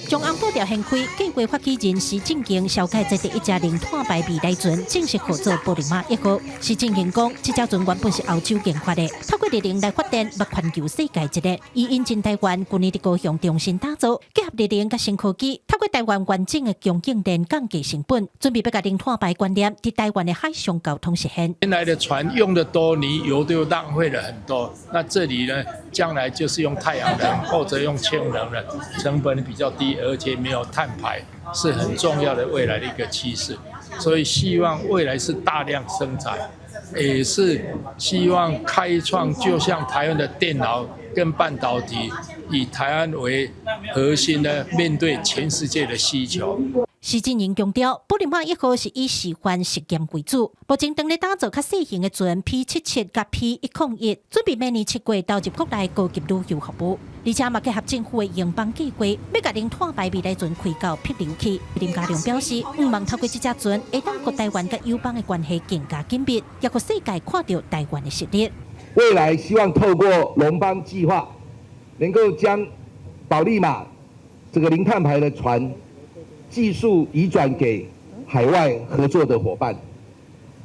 中央步调掀开，计划发起人施正英小开在第一只零碳排未来船正式合作玻璃马1号。施正英讲，这只船原本是欧洲研发的，透过热能来发电，目全球世界一个。伊引进台湾，去年伫高雄重新打造，结合热能甲新科技，透过台湾完整的供应链降低成本，准备要甲零碳排观念伫台湾的海上交通实现。原来的船用的多，你油就浪费了很多。那这里呢，将来就是用太阳能或者用氢能了，成本比较低。而且没有碳排，是很重要的未来的一个趋势，所以希望未来是大量生产，也是希望开创，就像台湾的电脑跟半导体，以台湾为核心的面对全世界的需求。施正英强调，玻璃马1号是以示范实验为主，目前正在打造较细型的船 P77 甲 P101，准备明年7月投入国内高级旅游服务。而且嘛结合政府的营帮计划，要甲零碳排未来船开到僻流去。林佳良表示，望透过这只船，会当和台湾甲友邦的关系更加紧密，也和世界看到台湾的实力。未来希望透过龙邦计划，能够将保利马这个零碳排的船技术移转给海外合作的伙伴，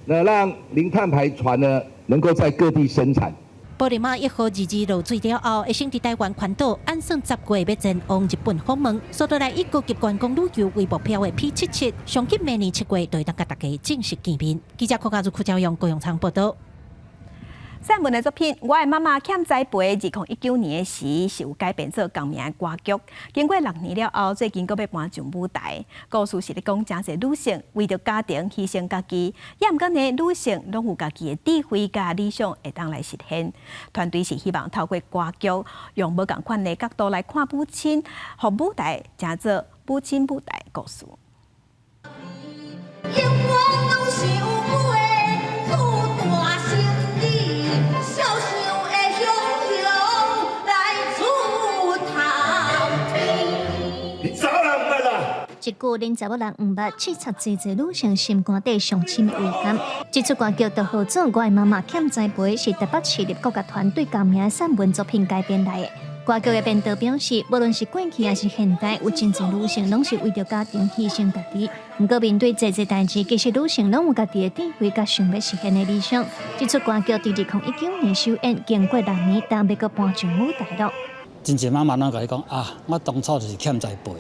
那让零碳排船呢能够在各地生产。保利马1号22落水了后，会先伫台湾环岛，按算10月要前往日本访问，所到来以高级观光旅游为目标的 P77， 上级明年7月就会当甲大家正式见面。记者柯家如柯昭阳、高永昌报道。散文的作品《我的妈妈欠栽培》，2019年时是有改编做同名的歌曲。经过6年了后，最近阁要搬上舞台。故事是咧讲真侪女性为着家庭牺牲家己，也毋过呢，女性拢有家己的智慧甲理想会当来实现。团队是希望透过歌曲，用无共款的角度来看母亲，互舞台成做母亲舞台故事。一句恁查某人毋捌，刺插济济女性心肝底上深的遗憾。这出歌曲就号做《我的妈妈欠栽培》，是台北市立国家团队同名的散文作品改编来的。歌曲的编导表示，无论是过去还是现代，有真侪女性拢是为着家庭牺牲家己。不过面对这些代志，其实女性拢有家己的智慧甲想要实现的理想。这出歌曲伫2019年首演，经过6年，但要阁搬上舞台了。真侪妈妈拢甲你讲啊，我当初就是欠栽培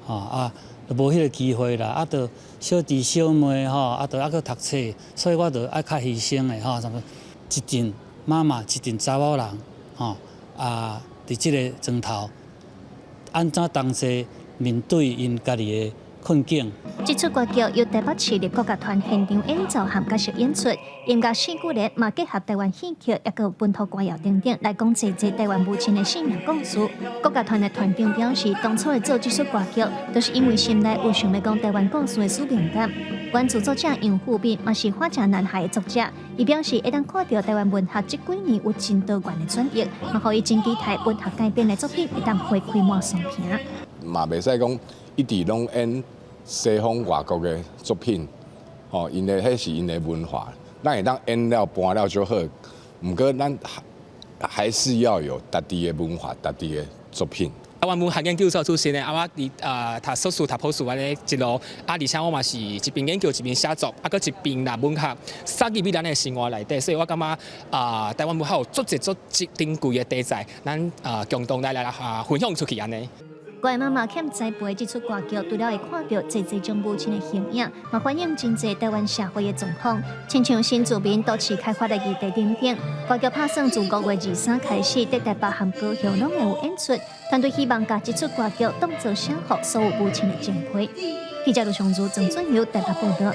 啦，就无迄个机会啦，就小弟小妹就去读册，所以我就爱较牺牲的什么一阵妈妈，一阵查某人伫即个庄头，安怎当时面对因家己的困境。这出歌曲由台北市立国家团现场演奏和角色演出，音乐四句联嘛结合台湾戏曲，也有本土歌谣等等，来讲济台湾母亲的信仰故事。国家团的团长表示，当初会做这首歌曲，都是因为心内有想要讲台湾故事的使命感。原著作者杨富斌嘛是花甲男孩的作者，伊表示会当看到台湾文学这几年有真多元的转移，嘛互伊真期待文学改编的作品会当花开满双屏。嘛袂使讲一直拢演西方外国的作品，因的迄是因的文化，咱会当演了搬了就好。毋过咱还是要有家己的文化、家己的作品。台湾文学研究所出身的，我读硕士、读博士安尼一路，而且我嘛是一边研究一边写作，搁一边拿文学塞入咱的生活内底，所以我感觉台湾文学有足珍贵的题材，咱共同来分享出去安尼。我的妈妈欠栽培这出歌曲，除了会看到济将母亲的形影，嘛反映真济台湾社会的状况，亲像新住民都市开发的议题等等。歌曲拍算自5月23开始，在台北和高雄拢会有演出。团队希望把这出歌曲当作写给所有母亲的敬佩。记者卢尚珠、郑准由台北报道。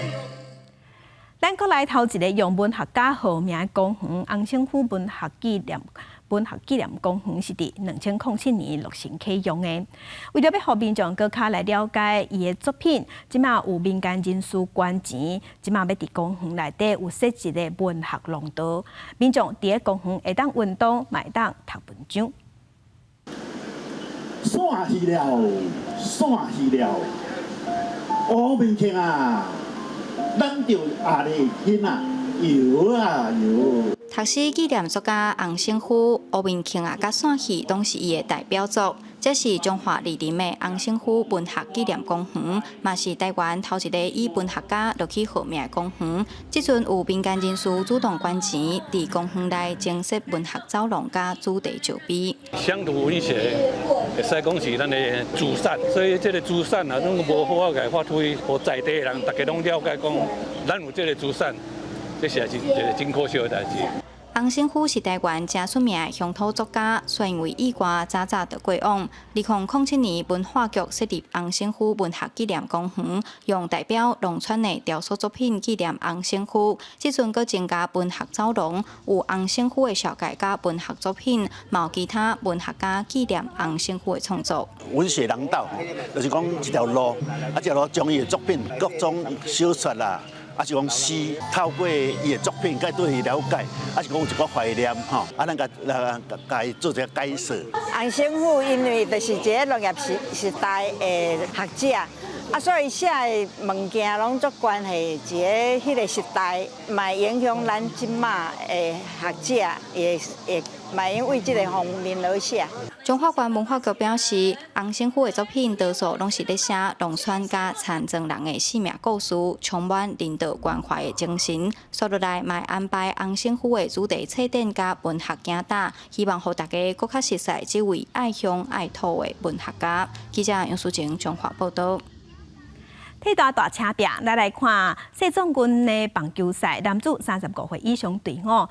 咱国来头一个用文学家号名的公园——洪胜虎文学纪念公园是伫2007年落成启用的。为了要互民众更加来了解伊的作品，即马有民间人士捐钱，即马要伫公园内底有设一个文学廊道，民众伫个公园会当运动，嘛会当读文章。散去了，乌面镜啊，咱着下日天啊，游啊游。读书纪念作家洪胜虎、乌面镜啊，甲散戏拢是伊的代表作。这是中华二林的洪胜虎文学纪念公园，嘛是台湾头一个以文学家落去号名的公园。即阵有民间人士主动捐钱，伫公园内增设文学走廊甲主题石碑。乡土文学会使讲是咱的主产，所以这个主产啊，拢无好来发挥，互在地的人大家拢了解讲，咱有这个主产，这是一个真可惜的代志。洪胜虎是台湾真出名的乡土作家，虽然为意外早早就过往。2007年，文化局设立洪胜虎文学纪念公园，用代表农村的雕塑作品纪念洪胜虎。即阵阁增加文学走廊，有洪胜虎的小解甲文学作品，嘛有其他文学家纪念洪胜虎的创作。文学廊道，就是讲一条路，这条路将伊的作品各种小说啦。是讲诗，透过伊的作品，甲对伊了解，是讲有一个怀念吼，咱甲伊做一个解说。洪胜虎因为就是一个农业时代的学者，所以写的物件拢足关系一个迄个时代，嘛影响咱即马的学者，嘛因为即个方面而写。中华县文化局表示，洪先夫的作品多数拢是咧写农村甲田庄人的生命故事，充满领导关怀的精神。所以来嘛安排洪先夫的主题册展甲文学竞答，希望互大家更较熟悉这位爱乡爱土的文学家。记者杨淑晴中华报道。体大车拼，来看世总军的棒球赛男子35岁以上队伍，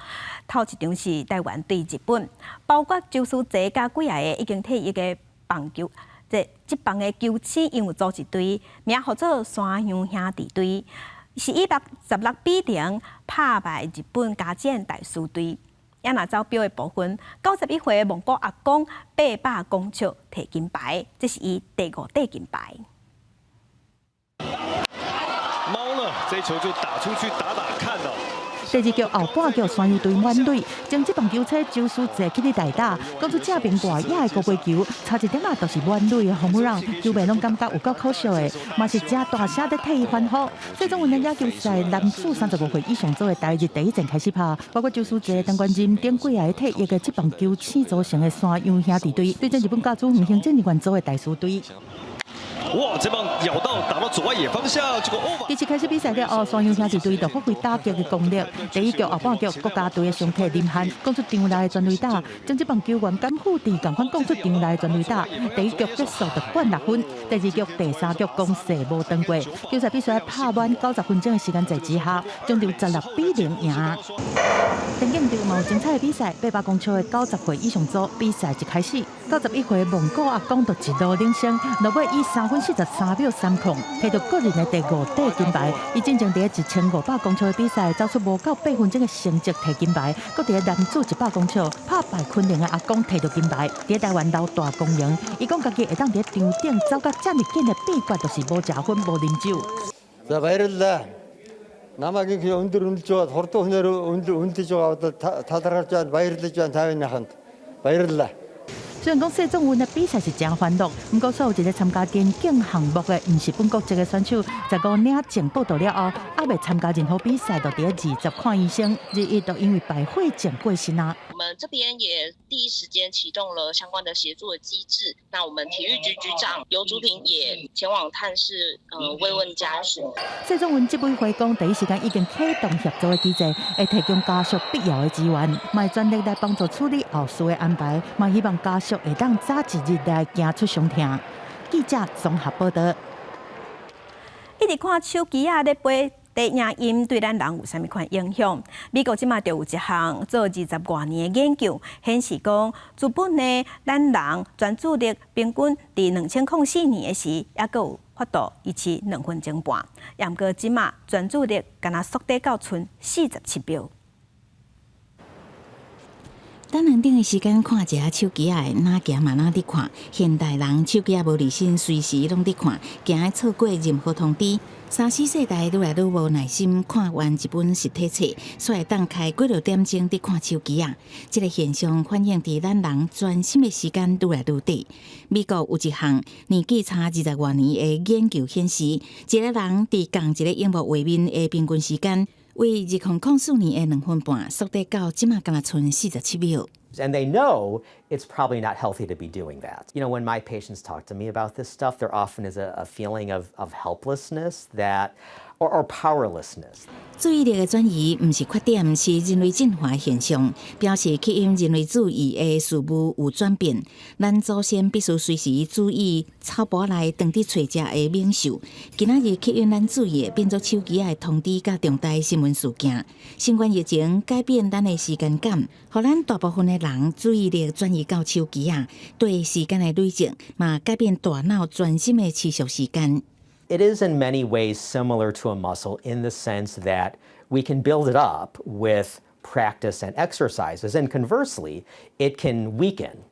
头一场是台湾对日本，包括周书哲甲几下个已经退役的棒球，职棒的球星因有组一队，名号做山羊兄弟队，是116-0拍败日本嘉奖大师队。也拿走标的部分，91岁的蒙古阿公800公尺摕金牌，这是伊第5块金牌。猫呢？这球就打出去打看哦。第2局后半局山羊队满队，将这棒球车周书哲去代打，讲出正边外野的高飞球，差一点啊，就是满队的红人，球迷拢感觉有够可惜的，嘛是真大声在替伊欢呼。最终，运动野球赛男子35岁以上组的台日第一战开始拍，包括周书哲、陈冠仁等几下退役的这棒球星组成的山羊兄弟队，对战日本甲组行政人员组的大师队。哇！这棒咬到打到左外野方向，结果其实开始比赛了后，山羊兄弟队就发挥打击的功力。第1局后半局，国家队的上体林汉攻出场内的全垒打，将这棒球员甘富地同款攻出场内的全垒打。第1局结束就灌6分，第2局、第3局攻势无断过。球赛比赛拍满90分钟的时间在之下，将就16-0赢。田径队有精彩的比赛，800公尺的90岁以上组比赛一开始，91岁的蒙古阿公就一路领先，落尾以3分43秒30，摕到个人的第5块金牌。伊进前伫1500公尺的比赛，走出无够8分钟的成绩摕金牌，搁伫男子100公尺拍败昆凌的阿公摕到金牌。伫台湾留大公赢，伊讲家己会当伫场顶走到这么紧的秘诀，就是无食薰、无啉酒。Намайг өндөр жоод хурдан хүнээр үнэлж байгаа талархаж байна, баярлаж байна тавины ханд. Баярлалаа. 虽然讲世总运的比赛是真欢乐，不过所有一个参加田径项目的，不是本国籍的选手，15领证报道了后，还未参加任何比赛，就伫20看医生，日一都因为败血症过身啊。我们这边也第一时间启动了相关的协助的机制。那我们体育局局长游竹平也前往探视，慰问家属。世总运这位回讲，第一时间已经启动协助的机制，会提供家属必要的资源，卖全力来帮助处理后事的安排，嘛希望家属会当早一日来行出伤痛。记者综合报道。一直看手机咧飞。低影音对咱人有啥物款影响？美国即马就有一项做20多年的研究，显示讲，日本的咱人专注力平均伫2004年的时，也阁有发度维持2分钟半，也毋过即马专注力敢若缩短到剩47秒。等人顶的时间看一下手机啊，哪行嘛哪伫看。现代人手机啊无离身，随时拢伫看，惊会错过任何通知。3、4世代愈来愈无耐心看完一本实体册，所以当开几多点钟伫看手机啊。这个现象反映伫咱人专心的时间愈来愈短。美国有一项年纪差20多年的研究显示，一个人伫共一个荧幕画面的平均时间，为2004年的2分半缩短到即马敢若剩47秒。And they know it's probably not healthy to be doing that. You know, when my patients talk to me about this stuff, there often is a feeling of helplessness that, or powerlessness. 注意力的转移不是缺点，是人类进化现象，表示起因人类注意的事物有转变。咱祖先必须随时注意草坡内当地找食的猛兽。今仔日起因咱注意的变作手机的通知甲重大新闻事件。新冠疫情改变咱的时间感，互咱大部分的人注意力转移到手机啊，对时间的累积嘛改变大脑专心的持续时间。It is in many ways similar to a muscle in the sense that we can build it up with practice and exercises, and conversely, it can weaken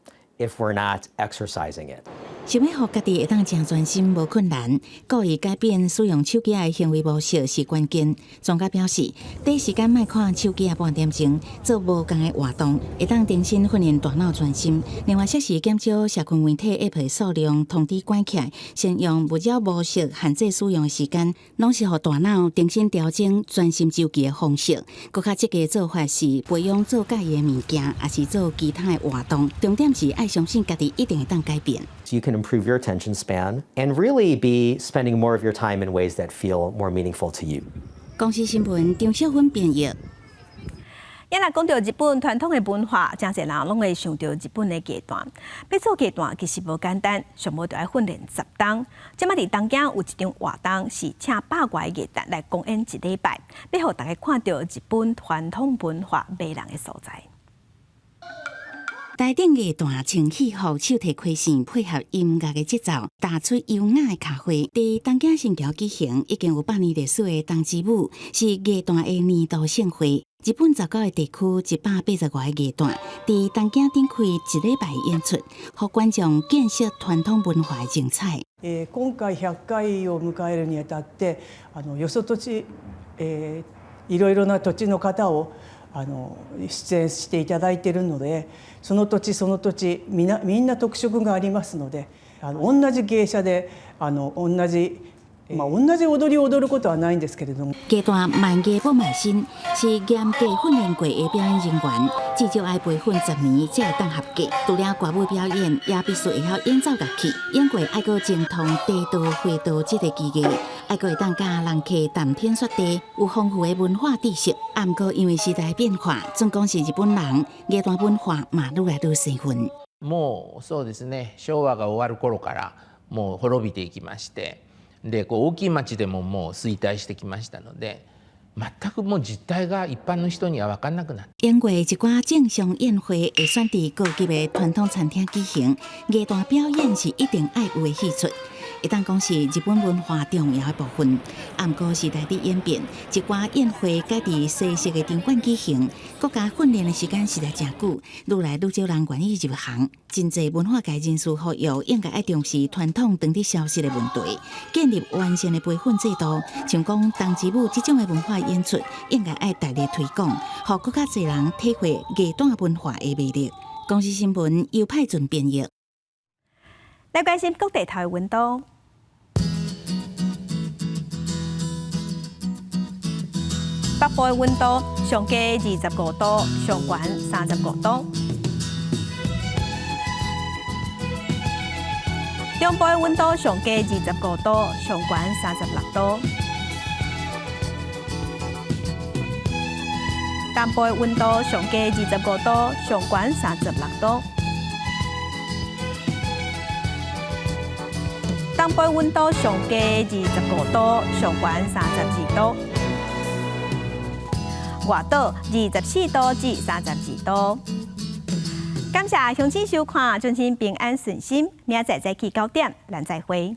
if we're not exercising it. 想要让家己会当真专心无困难，故意改变使用手机的行为模式是关键。专家表示，第一时间莫看手机半点钟，做无共的活动，会当重新训练大脑专心。另外，适时减少社群媒体 App 的数量，通知关起来，先用勿扰模式限制使用的时间，拢是让大脑重新调整专心周期的方式。更较积极的做法是培养做介意的物件，也是做其他的活动。重点是爱相信家己一定会当改变。So you can improve your attention span and really be spending more of your time in ways that feel more meaningful to you. 公司新闻张小芬编译。也来讲到日本传统的文化，真侪人拢会想到日本的歌团。要做歌团其实无简单，上无就要训练10天。即摆伫东京有一场活动，是请百外个艺团来公演1礼拜，要互大家看到日本传统文化迷人的所在。台顶艺团穿戏服，手提开线，配合音乐的节奏，打出优雅的卡花。伫东京新桥举行，已经有8年历史的东之舞，是艺团的年度盛会。日本19个地区180外个艺团，伫东京展开1礼拜演出，互观众见识传統文化的精彩。今回100回を迎えるにあたって、よそ土地、いろいろな土地の方を出演していただいているので、その土地その土地みんな特色がありますので、同じ芸者で同じ踊りを踊ることはないんですけれども。歌团卖艺不卖身，是严格训练过的表演人员，至少要培训10年才会当合格。除了歌舞表演，也必须会晓演奏乐器，演过还阁精通地道、会道这个技艺，还阁会当甲人客谈天说地，有丰富的文化知識。啊，不过因为时代变化，总讲是日本人歌团文化嘛愈来愈生分。もうそうですね、昭和が終わる頃からもう滅びていきまして。で大きい町でももう衰退してきましたので、全くもう実態が一般の人には分かんなくなって。演过一寡正常宴会会选伫高级的传统餐厅举行，艺团表演是一定爱有的戏出。会当讲是日本文化重要的部分。啊，不过时代的演变，一寡宴会改伫西式的场馆举行，国家训练的时间实在真久，愈来愈少人愿意入行。真侪文化界人士呼吁，应该爱重视传统长期消失的问题，建立完善的培训制度。像讲东之舞这种的文化演出，应该爱大力推广，让更加侪人体会艺团文化的魅力。公司新闻由派准编译。来关心各地头的温度。北部的温度上低25度，上悬35度；中部的温度上低25度，上悬36度；南部的温度上低25度，上悬36度；东部的温度上低25度，上悬32度。外岛24度至32度。感谢乡亲收看，祝您平安顺心。明仔再起9点，咱再会。